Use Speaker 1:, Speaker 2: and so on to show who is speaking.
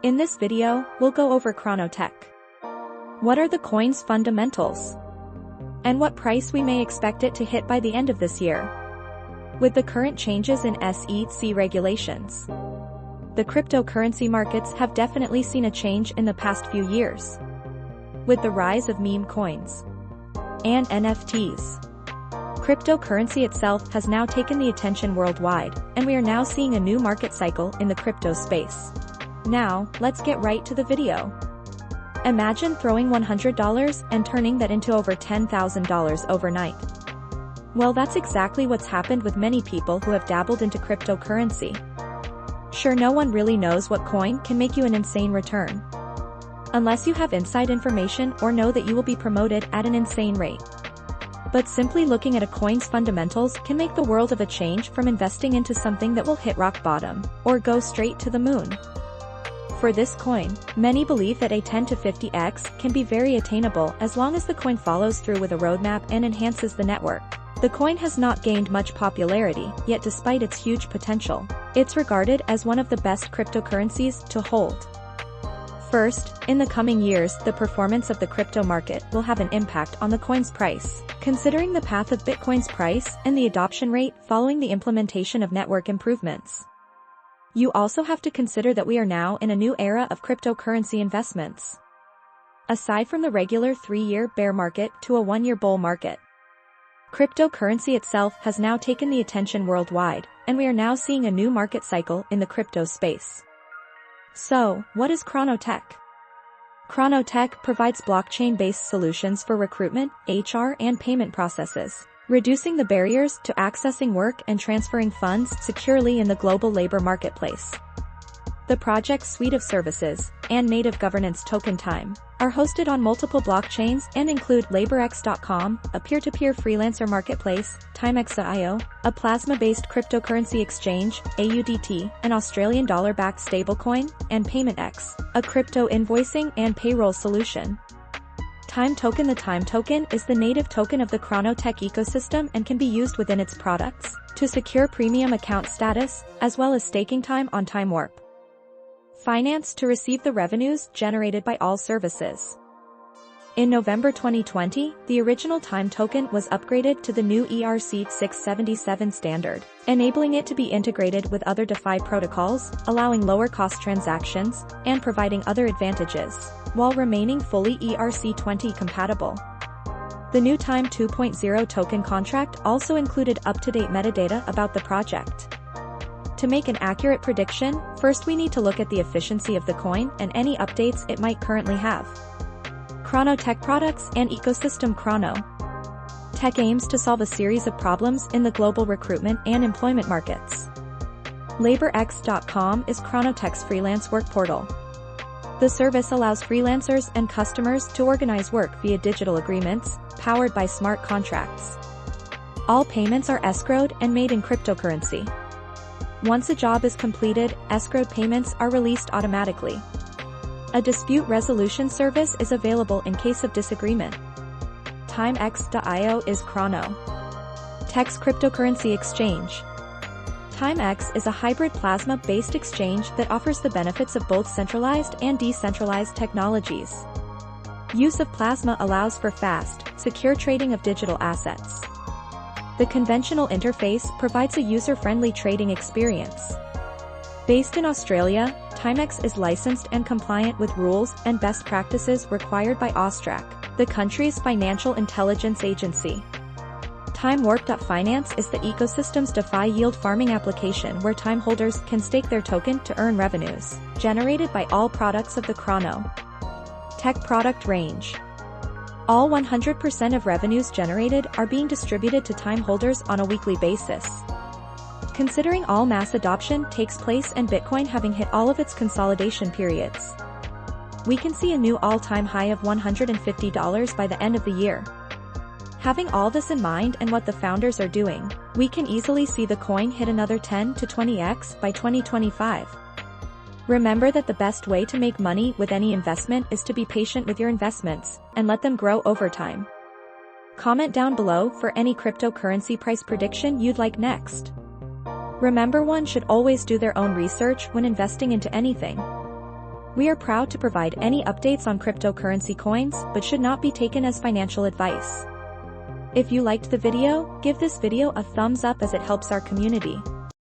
Speaker 1: In this video, we'll go over chrono.tech. What are the coin's fundamentals? And what price we may expect it to hit by the end of this year? With the current changes in SEC regulations, the cryptocurrency markets have definitely seen a change in the past few years. With the rise of meme coins and NFTs, cryptocurrency itself has now taken the attention worldwide, and we are now seeing a new market cycle in the crypto space. Now, let's get right to the video. Imagine throwing $100 and turning that into over $10,000 overnight. Well, that's exactly what's happened with many people who have dabbled into cryptocurrency. Sure, no one really knows what coin can make you an insane return, unless you have inside information or know that you will be promoted at an insane rate. But simply looking at a coin's fundamentals can make the world of a change from investing into something that will hit rock bottom or go straight to the moon. For this coin, many believe that a 10 to 50x can be very attainable as long as the coin follows through with a roadmap and enhances the network. The coin has not gained much popularity, yet despite its huge potential, it's regarded as one of the best cryptocurrencies to hold. First, in the coming years, the performance of the crypto market will have an impact on the coin's price, considering the path of Bitcoin's price and the adoption rate following the implementation of network improvements. You also have to consider that we are now in a new era of cryptocurrency investments. Aside from the regular 3-year bear market to a 1-year bull market, cryptocurrency itself has now taken the attention worldwide, and we are now seeing a new market cycle in the crypto space. So, what is chrono.tech? Chrono.tech provides blockchain-based solutions for recruitment, HR, and payment processes, reducing the barriers to accessing work and transferring funds securely in the global labor marketplace. The project's suite of services and native governance token Time are hosted on multiple blockchains and include LaborX.com, a peer-to-peer freelancer marketplace, TimeX.io, a plasma-based cryptocurrency exchange, AUDT, an Australian dollar-backed stablecoin, and PaymentX, a crypto invoicing and payroll solution. Time Token. The Time Token is the native token of the chrono.tech ecosystem and can be used within its products to secure premium account status, as well as staking time on Time Warp Finance to receive the revenues generated by all services. In November 2020, the original Time Token was upgraded to the new ERC 677 standard, enabling it to be integrated with other DeFi protocols, allowing lower-cost transactions, and providing other advantages, while remaining fully ERC20 compatible. The new Time 2.0 token contract also included up-to-date metadata about the project. To make an accurate prediction, first we need to look at the efficiency of the coin and any updates it might currently have. chrono.tech products and ecosystem. chrono.tech aims to solve a series of problems in the global recruitment and employment markets. LaborX.com is chrono.tech's freelance work portal. The service allows freelancers and customers to organize work via digital agreements, powered by smart contracts. All payments are escrowed and made in cryptocurrency. Once a job is completed, escrowed payments are released automatically. A dispute resolution service is available in case of disagreement. TimeX.io is chrono.tech's cryptocurrency exchange. TimeX is a hybrid plasma-based exchange that offers the benefits of both centralized and decentralized technologies. Use of plasma allows for fast, secure trading of digital assets. The conventional interface provides a user-friendly trading experience. Based in Australia, TimeX is licensed and compliant with rules and best practices required by AFROCRYPTO, the country's financial intelligence agency. Time Warp.Finance is the ecosystem's DeFi yield farming application where time holders can stake their token to earn revenues generated by all products of the chrono.tech product range. All 100% of revenues generated are being distributed to time holders on a weekly basis. Considering all mass adoption takes place and Bitcoin having hit all of its consolidation periods, we can see a new all-time high of $150 by the end of the year. Having all this in mind and what the founders are doing, we can easily see the coin hit another 10 to 20x by 2025. Remember that the best way to make money with any investment is to be patient with your investments and let them grow over time. Comment down below for any cryptocurrency price prediction you'd like next. Remember, one should always do their own research when investing into anything. We are proud to provide any updates on cryptocurrency coins, but should not be taken as financial advice. If you liked the video, give this video a thumbs up as it helps our community.